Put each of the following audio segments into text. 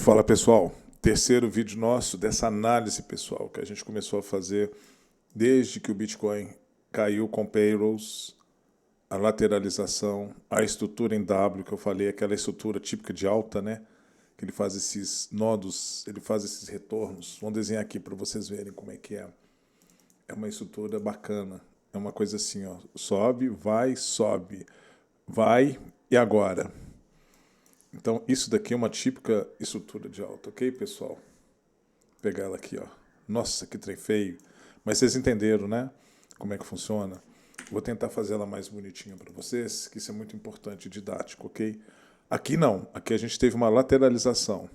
Fala pessoal, terceiro vídeo nosso dessa análise pessoal que a gente começou a fazer desde que o Bitcoin caiu com payrolls, a lateralização, a estrutura em W que eu falei, aquela estrutura típica de alta, né? Que ele faz esses nodos, ele faz esses retornos. Vamos desenhar aqui para vocês verem como é que é. É uma estrutura bacana. É uma coisa assim, ó, sobe, vai e agora. Então isso daqui é uma típica estrutura de alta, ok, pessoal? Vou pegar ela aqui, ó. Nossa, que trem feio. Mas vocês entenderam, né? Como é que funciona? Vou tentar fazer ela mais bonitinha para vocês, que isso é muito importante e didático, ok? Aqui não. Aqui a gente teve uma lateralização.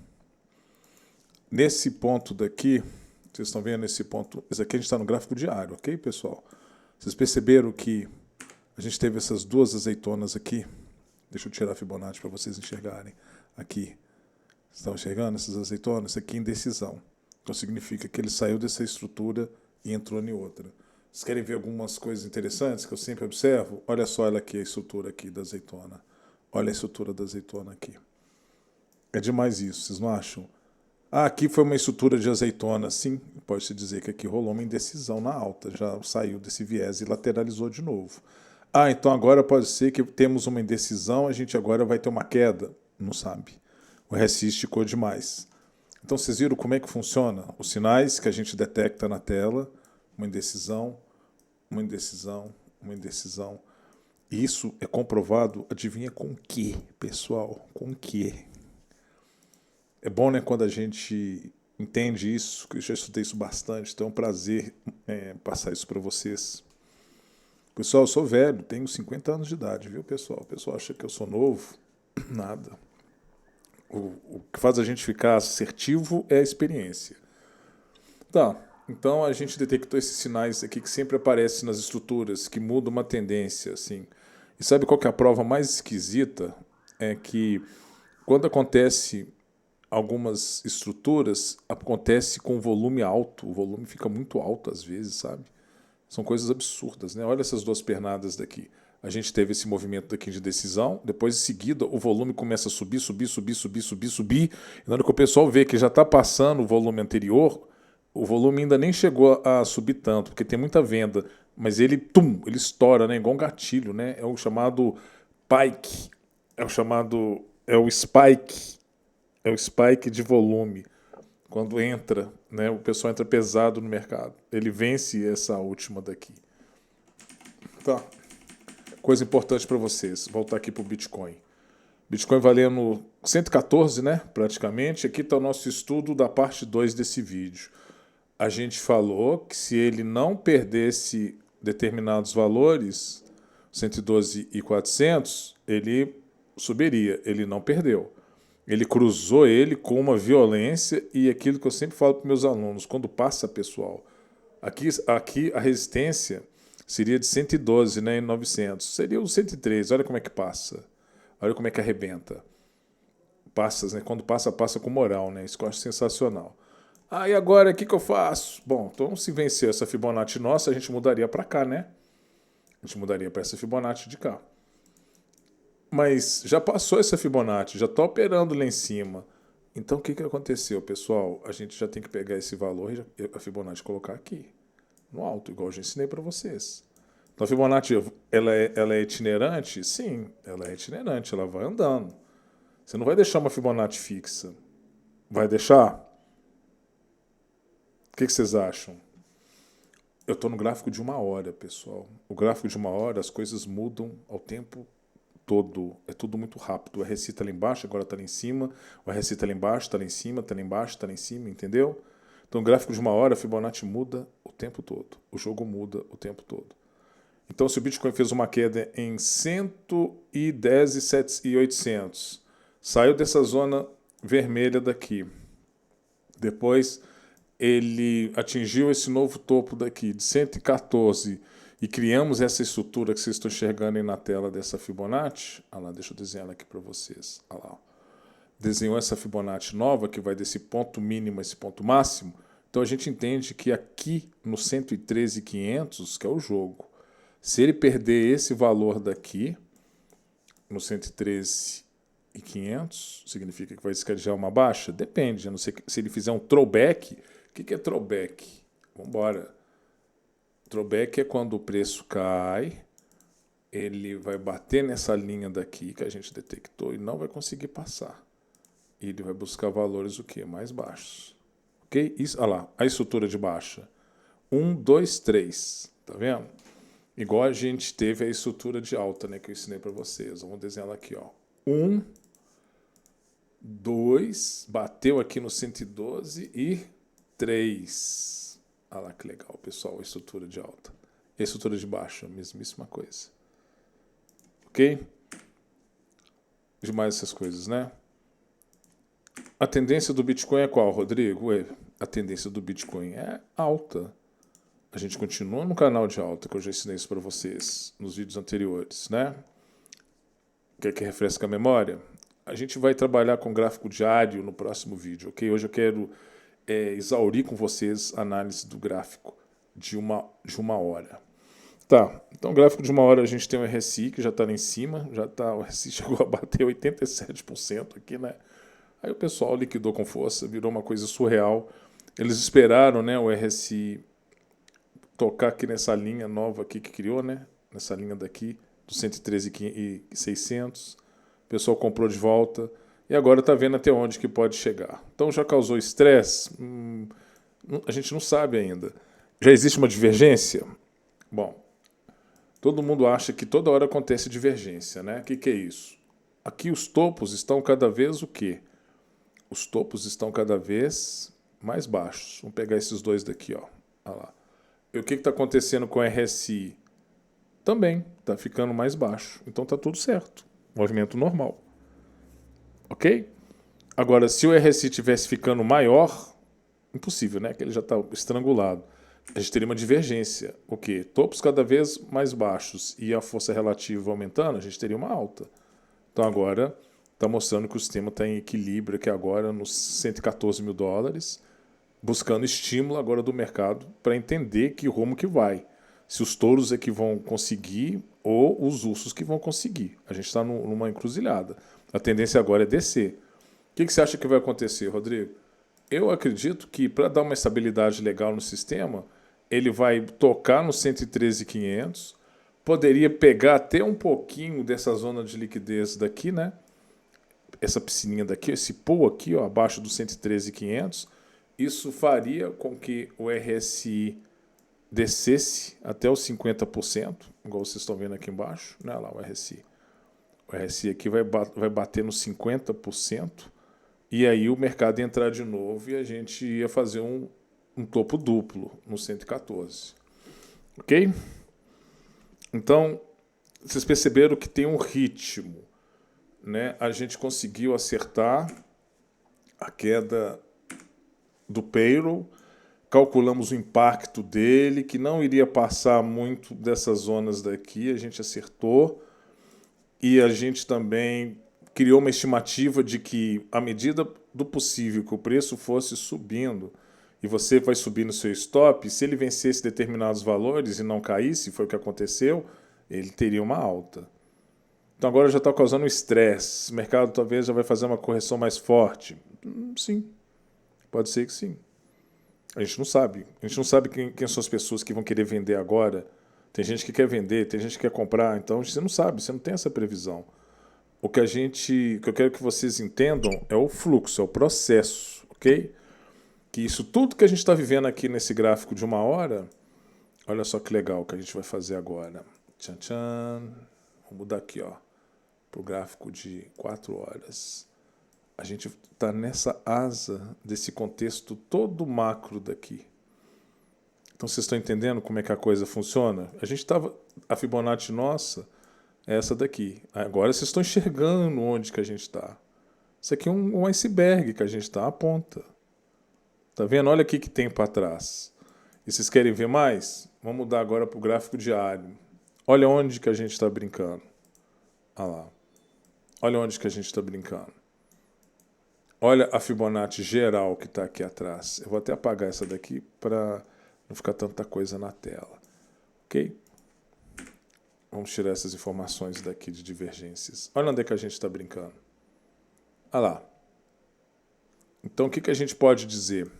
Nesse ponto daqui, vocês estão vendo esse ponto? Esse aqui a gente está no gráfico diário, ok, pessoal? Vocês perceberam que a gente teve essas duas azeitonas aqui? Deixa eu tirar a Fibonacci para vocês enxergarem. Aqui. Estão enxergando essas azeitonas? Isso aqui é indecisão. Então significa que ele saiu dessa estrutura e entrou em outra. Vocês querem ver algumas coisas interessantes que eu sempre observo? Olha só ela aqui, a estrutura aqui da azeitona. Olha a estrutura da azeitona aqui. É demais isso, vocês não acham? Ah, aqui foi uma estrutura de azeitona. Sim, pode-se dizer que aqui rolou uma indecisão na alta. Já saiu desse viés e lateralizou de novo. Ah, então agora pode ser que temos uma indecisão, a gente agora vai ter uma queda. Não sabe. O RSI esticou demais. Então vocês viram como é que funciona? Os sinais que a gente detecta na tela, uma indecisão, uma indecisão, uma indecisão. E isso é comprovado, adivinha com o quê, pessoal? Com o quê? É bom, né, quando a gente entende isso, que eu já estudei isso bastante, então é um prazer passar isso para vocês. Pessoal, eu sou velho, tenho 50 anos de idade, viu, pessoal? O pessoal acha que eu sou novo. Nada. O que faz a gente ficar assertivo é a experiência. Tá, então a gente detectou esses sinais aqui que sempre aparecem nas estruturas, que mudam uma tendência, assim. E sabe qual que é a prova mais esquisita? É que quando acontece algumas estruturas, acontece com volume alto, o volume fica muito alto às vezes, sabe? São coisas absurdas, né? Olha essas duas pernadas daqui. A gente teve esse movimento daqui de decisão, depois em seguida o volume começa a subir, subir, subir, subir, subir, subir. E na hora que o pessoal vê que já está passando o volume anterior, o volume ainda nem chegou a subir tanto, porque tem muita venda, mas ele, ele estoura, né? Igual um gatilho, né? É o chamado pike, é o spike de volume. Quando entra, né? O pessoal entra pesado no mercado. Ele vence essa última daqui. Tá. Coisa importante para vocês, voltar aqui para o Bitcoin. Bitcoin valendo 114, né? Praticamente. Aqui está o nosso estudo da parte 2 desse vídeo. A gente falou que se ele não perdesse determinados valores, 112.400, ele subiria. Ele não perdeu. Ele cruzou ele com uma violência e aquilo que eu sempre falo para meus alunos, quando passa, pessoal, aqui a resistência seria de 112, né, em 900. Seria o 103, olha como é que passa. Olha como é que arrebenta. Passa, né? Quando passa, passa com moral, né? Isso que eu acho sensacional. Ah, e agora o que eu faço? Bom, então se vencer essa Fibonacci nossa, a gente mudaria para cá, né? A gente mudaria para essa Fibonacci de cá. Mas já passou essa Fibonacci, já está operando lá em cima. Então o que aconteceu, pessoal? A gente já tem que pegar esse valor e a Fibonacci colocar aqui, no alto, igual eu já ensinei para vocês. Então a Fibonacci, ela é itinerante? Sim, ela é itinerante, ela vai andando. Você não vai deixar uma Fibonacci fixa. Vai deixar? O que vocês acham? Eu estou no gráfico de uma hora, pessoal. O gráfico de uma hora, as coisas mudam ao tempo todo. É tudo muito rápido. O RSI está lá embaixo, agora está lá em cima. O RSI está lá embaixo, está lá em cima, está lá embaixo, está lá em cima, entendeu? Então, o gráfico de uma hora, a Fibonacci muda o tempo todo. O jogo muda o tempo todo. Então, se o Bitcoin fez uma queda em 110.800, saiu dessa zona vermelha daqui. Depois ele atingiu esse novo topo daqui de 114 e criamos essa estrutura que vocês estão enxergando aí na tela dessa Fibonacci. Olha lá, deixa eu desenhar ela aqui para vocês. Olha lá. Desenhou essa Fibonacci nova que vai desse ponto mínimo a esse ponto máximo. Então a gente entende que aqui no 113.500, que é o jogo, se ele perder esse valor daqui, no 113 13.500, significa que vai escanear uma baixa? Depende, a não ser se ele fizer um throwback. O que é throwback? Vamos embora. Throwback é quando o preço cai, ele vai bater nessa linha daqui que a gente detectou e não vai conseguir passar. E ele vai buscar valores o quê? Mais baixos. Ok? Isso, olha lá, a estrutura de baixa. 1, 2, 3. Tá vendo? Igual a gente teve a estrutura de alta, né, que eu ensinei para vocês. Vamos desenhar ela aqui, ó. 1, 2, bateu aqui no 112 e 3. Olha lá que legal, pessoal, a estrutura de alta. E a estrutura de baixa, mesmíssima coisa. Ok? Demais essas coisas, né? A tendência do Bitcoin é qual, Rodrigo? A tendência do Bitcoin é alta. A gente continua no canal de alta, que eu já ensinei isso para vocês nos vídeos anteriores, né? Quer que refresque a memória? A gente vai trabalhar com gráfico diário no próximo vídeo, ok? Hoje eu quero exaurir com vocês a análise do gráfico de uma hora. Tá, então o gráfico de uma hora a gente tem o RSI, que já está lá em cima, o RSI chegou a bater 87% aqui, né? Aí o pessoal liquidou com força, virou uma coisa surreal. Eles esperaram, né, o RSI tocar aqui nessa linha nova aqui que criou, né? Nessa linha daqui, do 113.600. O pessoal comprou de volta e agora está vendo até onde que pode chegar. Então já causou estresse? A gente não sabe ainda. Já existe uma divergência? Bom, todo mundo acha que toda hora acontece divergência, né? O que é isso? Aqui os topos estão cada vez o quê? Os topos estão cada vez mais baixos. Vamos pegar esses dois daqui, ó. Olha lá. E o que está acontecendo com o RSI? Também está ficando mais baixo. Então está tudo certo. Movimento normal. Ok? Agora, se o RSI estivesse ficando maior, impossível, né? Que ele já está estrangulado. A gente teria uma divergência. O quê? Topos cada vez mais baixos e a força relativa aumentando, a gente teria uma alta. Então agora está mostrando que o sistema está em equilíbrio aqui agora nos 114 mil dólares, buscando estímulo agora do mercado para entender que rumo que vai. Se os touros é que vão conseguir ou os ursos que vão conseguir. A gente está numa encruzilhada. A tendência agora é descer. O que você acha que vai acontecer, Rodrigo? Eu acredito que para dar uma estabilidade legal no sistema, ele vai tocar no 113.500, poderia pegar até um pouquinho dessa zona de liquidez daqui, né? Essa piscininha daqui, esse pool aqui, ó, abaixo do 113.500, isso faria com que o RSI descesse até os 50%, igual vocês estão vendo aqui embaixo, né? Lá o RSI. O RSI aqui vai bater nos 50%, e aí o mercado ia entrar de novo e a gente ia fazer um topo duplo no 114. Ok? Então, vocês perceberam que tem um ritmo, né? A gente conseguiu acertar a queda do payroll, calculamos o impacto dele, que não iria passar muito dessas zonas daqui, a gente acertou, e a gente também criou uma estimativa de que, à medida do possível que o preço fosse subindo, e você vai subir no seu stop, se ele vencesse determinados valores e não caísse, foi o que aconteceu, ele teria uma alta. Então agora já está causando estresse. O mercado talvez já vai fazer uma correção mais forte. Sim, pode ser que sim. A gente não sabe. A gente não sabe quem são as pessoas que vão querer vender agora. Tem gente que quer vender, tem gente que quer comprar. Então você não sabe, você não tem essa previsão. O que eu quero que vocês entendam é o fluxo, é o processo, ok? Que isso tudo que a gente está vivendo aqui nesse gráfico de uma hora, olha só que legal que a gente vai fazer agora. Tchan, tchan. Vou mudar aqui, ó, para o gráfico de 4 horas. A gente está nessa asa desse contexto todo macro daqui. Então vocês estão entendendo como é que a coisa funciona? A Fibonacci nossa é essa daqui. Agora vocês estão enxergando onde que a gente está. Isso aqui é um iceberg que a gente está à ponta. Tá vendo? Olha o que tem para trás. E vocês querem ver mais? Vamos mudar agora para o gráfico diário. Olha onde que a gente está brincando. Olha lá. Olha onde que a gente está brincando. Olha a Fibonacci geral que está aqui atrás. Eu vou até apagar essa daqui para não ficar tanta coisa na tela. Ok? Vamos tirar essas informações daqui de divergências. Olha onde é que a gente está brincando. Olha lá. Então, o que a gente pode dizer?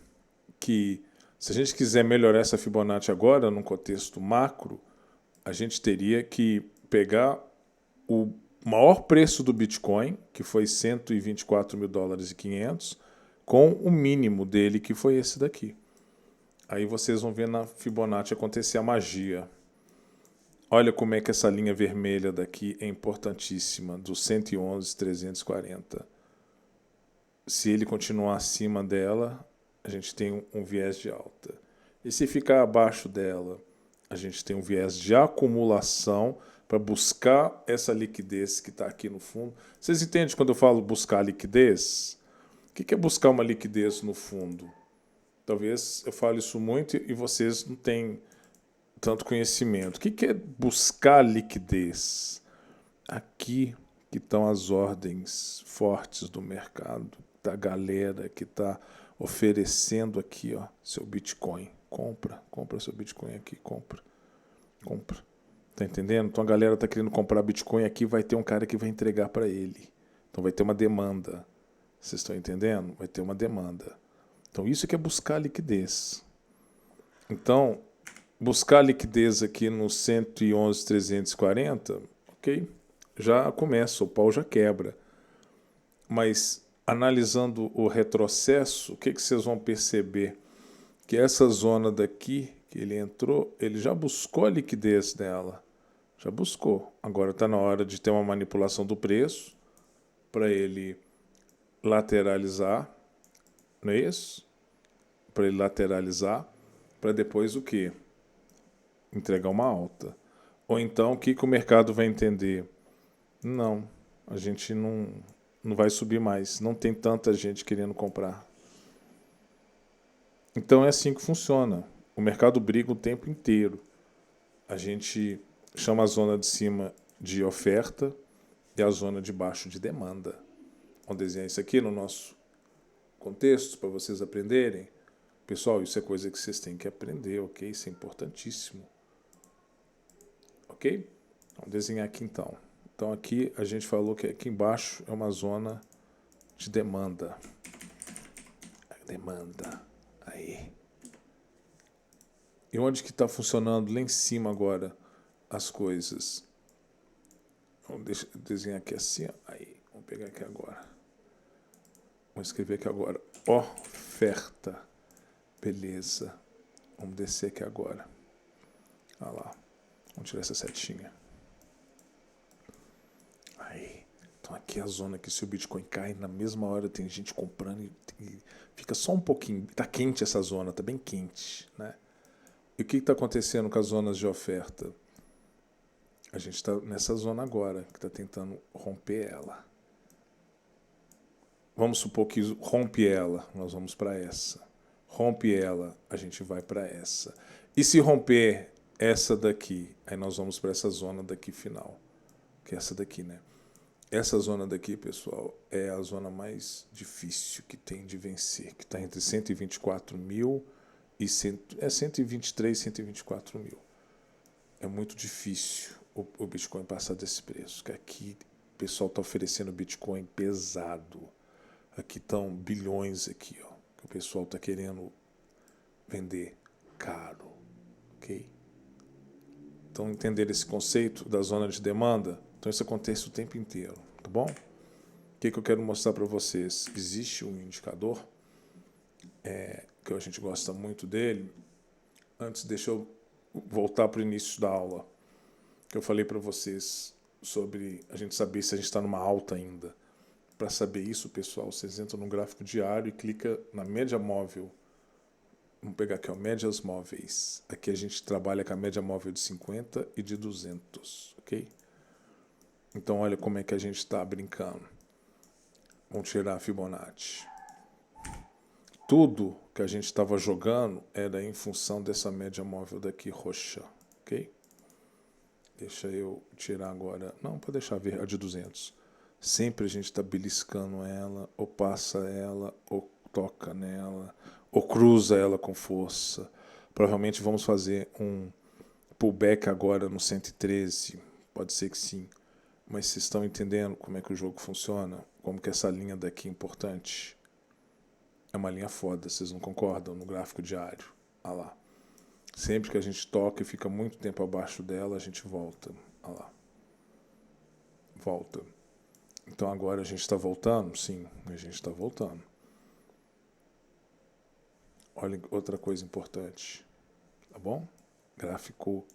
Que se a gente quiser melhorar essa Fibonacci agora, num contexto macro, a gente teria que pegar o maior preço do Bitcoin, que foi 124 mil dólares e 500, com o mínimo dele, que foi esse daqui. Aí vocês vão ver na Fibonacci acontecer a magia. Olha como é que essa linha vermelha daqui é importantíssima, do 111,340. Se ele continuar acima dela, a gente tem um viés de alta. E se ficar abaixo dela, a gente tem um viés de acumulação para buscar essa liquidez que está aqui no fundo. Vocês entendem quando eu falo buscar liquidez? O que é buscar uma liquidez no fundo? Talvez eu fale isso muito e vocês não têm tanto conhecimento. O que é buscar liquidez? Aqui que estão as ordens fortes do mercado, da galera que está oferecendo aqui, ó, seu Bitcoin. Compra seu Bitcoin aqui, compra. Tá entendendo? Então a galera tá querendo comprar Bitcoin aqui, vai ter um cara que vai entregar para ele. Então vai ter uma demanda. Vocês estão entendendo? Vai ter uma demanda. Então isso que é buscar liquidez. Então, buscar liquidez aqui no 111,340, ok? Já começa, o pau já quebra. Mas analisando o retrocesso, o que vocês vão perceber? Que essa zona daqui, que ele entrou, ele já buscou a liquidez dela. Já buscou. Agora está na hora de ter uma manipulação do preço para ele lateralizar, não é isso? Para ele lateralizar, para depois o quê? Entregar uma alta. Ou então, o que o mercado vai entender? Não, a gente não vai subir mais. Não tem tanta gente querendo comprar. Então é assim que funciona. O mercado briga o tempo inteiro. A gente chama a zona de cima de oferta e a zona de baixo de demanda. Vamos desenhar isso aqui no nosso contexto para vocês aprenderem. Pessoal, isso é coisa que vocês têm que aprender, ok? Isso é importantíssimo. Ok? Vamos desenhar aqui então. Então aqui a gente falou que aqui embaixo é uma zona de demanda. Demanda. Aí. E onde que está funcionando lá em cima agora as coisas? Vamos desenhar aqui assim. Aí. Vamos pegar aqui agora. Vamos escrever aqui agora. Oferta. Beleza. Vamos descer aqui agora. Olha lá. Vamos tirar essa setinha. Aí. Então aqui é a zona que se o Bitcoin cai, na mesma hora tem gente comprando e fica só um pouquinho. Está quente essa zona, está bem quente, né? E o que está acontecendo com as zonas de oferta? A gente está nessa zona agora, que está tentando romper ela. Vamos supor que rompe ela, nós vamos para essa. Rompe ela, a gente vai para essa. E se romper essa daqui, aí nós vamos para essa zona daqui final, que é essa daqui, né? Essa zona daqui, pessoal, é a zona mais difícil que tem de vencer, que está entre 124 mil e 123, 124 mil. É muito difícil o Bitcoin passar desse preço, que aqui o pessoal está oferecendo Bitcoin pesado. Aqui estão bilhões aqui, ó, que o pessoal está querendo vender caro, ok? Então, entender esse conceito da zona de demanda, então isso acontece o tempo inteiro, tá bom? O que eu quero mostrar para vocês? Existe um indicador que a gente gosta muito dele. Antes, deixa eu voltar para o início da aula, que eu falei para vocês sobre a gente saber se a gente está numa alta ainda. Para saber isso, pessoal, vocês entram no gráfico diário e clica na média móvel. Vamos pegar aqui, ó, médias móveis. Aqui a gente trabalha com a média móvel de 50 e de 200, ok? Então, olha como é que a gente está brincando. Vamos tirar a Fibonacci. Tudo que a gente estava jogando era em função dessa média móvel daqui roxa, ok? Deixa eu tirar agora. Não, pode deixar ver a de 200. Sempre a gente está beliscando ela, ou passa ela, ou toca nela, ou cruza ela com força. Provavelmente vamos fazer um pullback agora no 113. Pode ser que sim. Mas vocês estão entendendo como é que o jogo funciona? Como que essa linha daqui é importante? É uma linha foda, vocês não concordam? No gráfico diário. Olha lá. Sempre que a gente toca e fica muito tempo abaixo dela, a gente volta. Olha lá. Volta. Então agora a gente está voltando? Sim, a gente está voltando. Olha outra coisa importante. Tá bom? Gráfico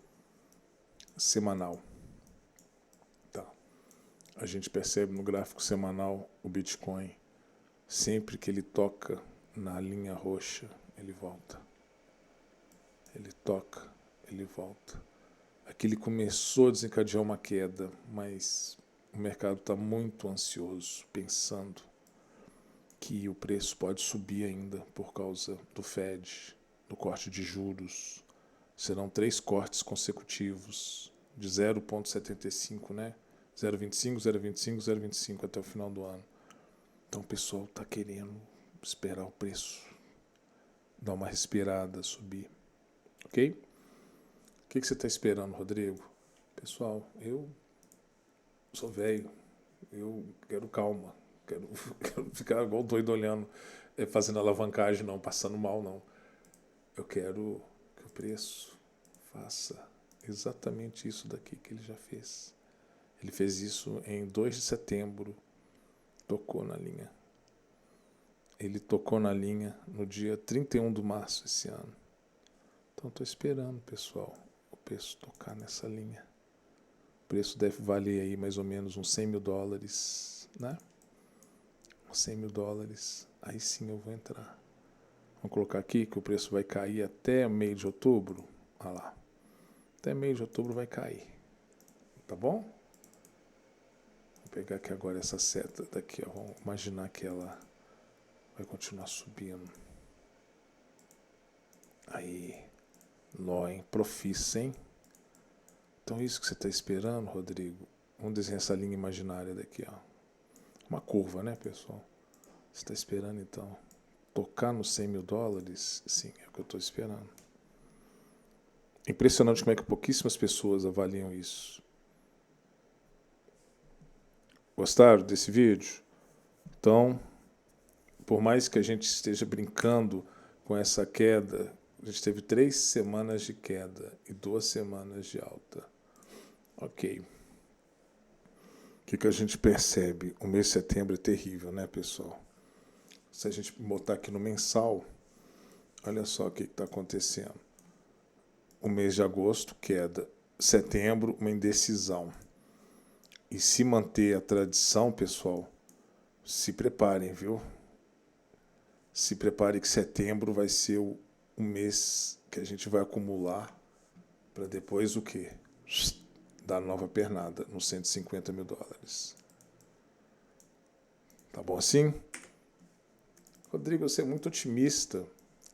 semanal. Tá. A gente percebe no gráfico semanal o Bitcoin. Sempre que ele toca na linha roxa, ele volta. Ele toca, ele volta. Aqui ele começou a desencadear uma queda, mas o mercado está muito ansioso, pensando que o preço pode subir ainda por causa do Fed, do corte de juros. Serão 3 cortes consecutivos de 0,75, né? 0,25, 0,25, 0,25 até o final do ano. Então o pessoal está querendo esperar o preço dar uma respirada, subir. Ok? O que você está esperando, Rodrigo? Pessoal, eu sou velho, eu quero calma, quero ficar igual doido olhando, fazendo alavancagem, não, passando mal, não. Eu quero que o preço faça exatamente isso daqui que ele já fez. Ele fez isso em 2 de setembro, tocou na linha. Ele tocou na linha no dia 31 de março esse ano. Então estou esperando, pessoal, o preço tocar nessa linha. O preço deve valer aí mais ou menos uns 100 mil dólares, né? Uns 100 mil dólares, aí sim eu vou entrar. Vamos colocar aqui que o preço vai cair até meio de outubro. Olha lá. Até meio de outubro vai cair. Tá bom? Vou pegar aqui agora essa seta daqui, ó. Vamos imaginar que ela vai continuar subindo. Aí. Nó, hein? Profissa, hein? Então isso que você está esperando, Rodrigo. Vamos desenhar essa linha imaginária daqui, ó. Uma curva, né, pessoal? Você está esperando, então, tocar nos 100 mil dólares? Sim, é o que eu estou esperando. Impressionante como é que pouquíssimas pessoas avaliam isso. Gostaram desse vídeo? Então, por mais que a gente esteja brincando com essa queda, a gente teve 3 semanas de queda e 2 semanas de alta. Ok. O que a gente percebe? O mês de setembro é terrível, né, pessoal? Se a gente botar aqui no mensal, olha só o que está acontecendo. O mês de agosto, queda. Setembro, uma indecisão. E se manter a tradição, pessoal, se preparem, viu? Se prepare que setembro vai ser o mês que a gente vai acumular para depois o quê? Dar nova pernada nos 150 mil dólares. Tá bom assim? Rodrigo, você é muito otimista.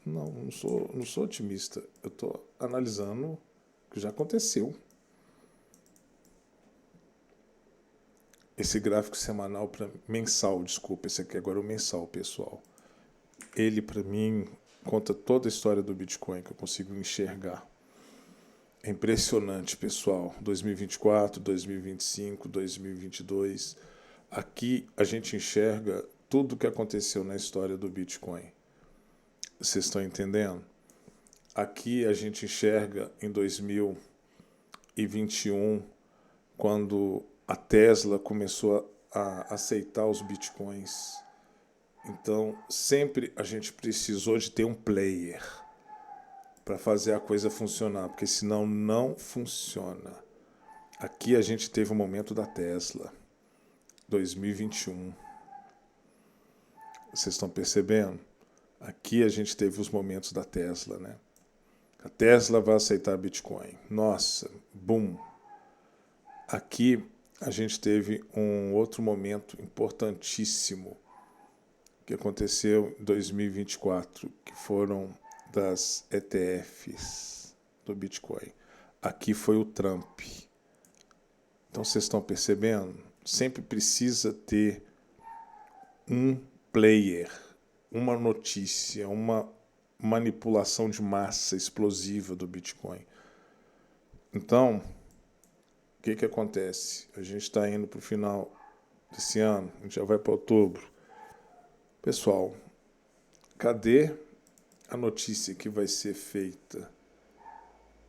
Não sou otimista. Eu estou analisando o que já aconteceu. Esse gráfico semanal para mensal, desculpa, esse aqui agora é o mensal, pessoal. Ele, para mim, conta toda a história do Bitcoin que eu consigo enxergar. É impressionante, pessoal. 2024, 2025, 2022. Aqui a gente enxerga tudo o que aconteceu na história do Bitcoin. Vocês estão entendendo? Aqui a gente enxerga em 2021, quando a Tesla começou a aceitar os Bitcoins. Então, sempre a gente precisou de ter um player para fazer a coisa funcionar, porque senão não funciona. Aqui a gente teve o momento da Tesla, 2021. Vocês estão percebendo? Aqui a gente teve os momentos da Tesla, né? A Tesla vai aceitar Bitcoin. Nossa, boom! Aqui a gente teve um outro momento importantíssimo que aconteceu em 2024, que foram das ETFs do Bitcoin. Aqui foi o Trump. Então vocês estão percebendo? Sempre precisa ter um player, uma notícia, uma manipulação de massa explosiva do Bitcoin. Então, o que acontece? A gente está indo para o final desse ano, a gente já vai para outubro. Pessoal, cadê a notícia que vai ser feita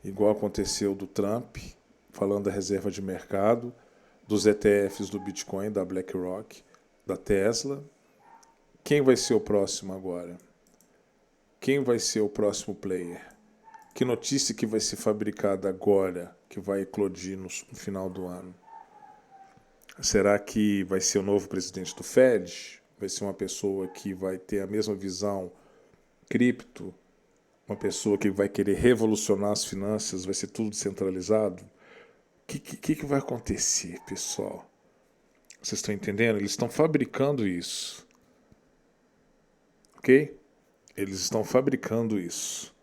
igual aconteceu do Trump, falando da reserva de mercado, dos ETFs do Bitcoin, da BlackRock, da Tesla? Quem vai ser o próximo agora? Quem vai ser o próximo player? Que notícia que vai ser fabricada agora, que vai eclodir no final do ano? Será que vai ser o novo presidente do Fed? Vai ser uma pessoa que vai ter a mesma visão cripto? Uma pessoa que vai querer revolucionar as finanças? Vai ser tudo descentralizado? O que vai acontecer, pessoal? Vocês estão entendendo? Eles estão fabricando isso. Ok? Eles estão fabricando isso.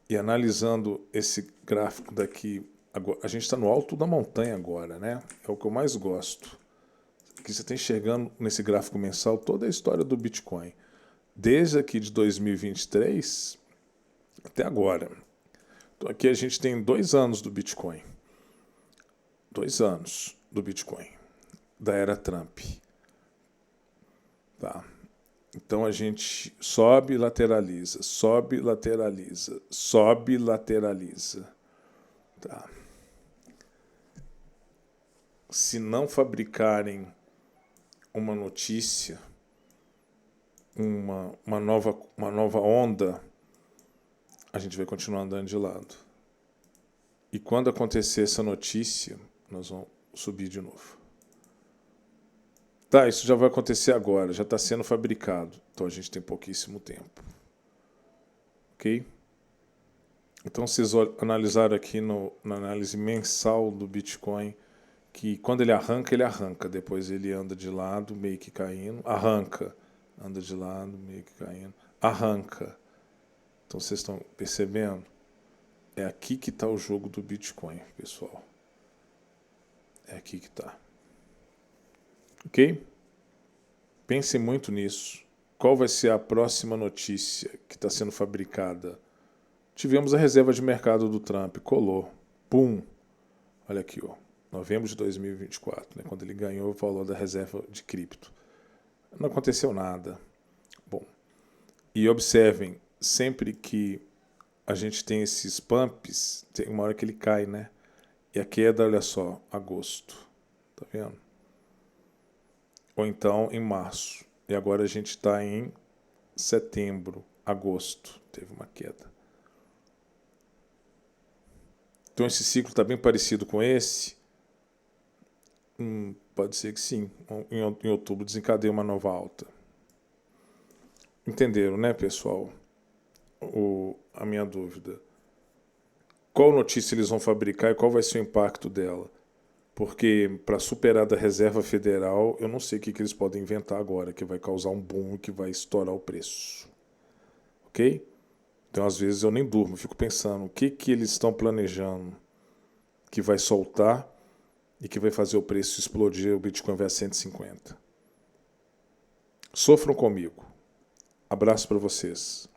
E analisando esse gráfico daqui, agora, a gente está no alto da montanha agora, né? É o que eu mais gosto. Que você está enxergando nesse gráfico mensal toda a história do Bitcoin. Desde aqui de 2023 até agora. Então aqui a gente tem 2 anos do Bitcoin. 2 anos do Bitcoin. Da era Trump. Tá. Então a gente sobe, lateraliza, sobe, lateraliza, sobe, lateraliza. Tá. Se não fabricarem uma notícia, uma nova onda, a gente vai continuar andando de lado. E quando acontecer essa notícia, nós vamos subir de novo. Tá, isso já vai acontecer agora, já está sendo fabricado. Então a gente tem pouquíssimo tempo. Ok? Então vocês analisaram aqui na análise mensal do Bitcoin que quando ele arranca, depois ele anda de lado, meio que caindo, arranca, anda de lado, meio que caindo, arranca. Então vocês estão percebendo? É aqui que está o jogo do Bitcoin, pessoal. É aqui que está. Ok? Pensem muito nisso. Qual vai ser a próxima notícia que está sendo fabricada? Tivemos a reserva de mercado do Trump, colou. Pum! Olha aqui, ó. Novembro de 2024, né, quando ele ganhou o valor da reserva de cripto. Não aconteceu nada. Bom, e observem, sempre que a gente tem esses pumps, tem uma hora que ele cai, né? E a queda, olha só, agosto. Tá vendo? Ou então em março. E agora a gente está em setembro, agosto. Teve uma queda. Então esse ciclo está bem parecido com esse. Pode ser que sim. Em outubro desencadeia uma nova alta. Entenderam, né, pessoal? A minha dúvida. Qual notícia eles vão fabricar e qual vai ser o impacto dela? Porque para superar da Reserva Federal, eu não sei o que eles podem inventar agora, que vai causar um boom que vai estourar o preço. Ok? Então, às vezes, eu nem durmo, fico pensando o que eles estão planejando que vai soltar e que vai fazer o preço explodir, o Bitcoin vai a 150. Sofram comigo. Abraço para vocês.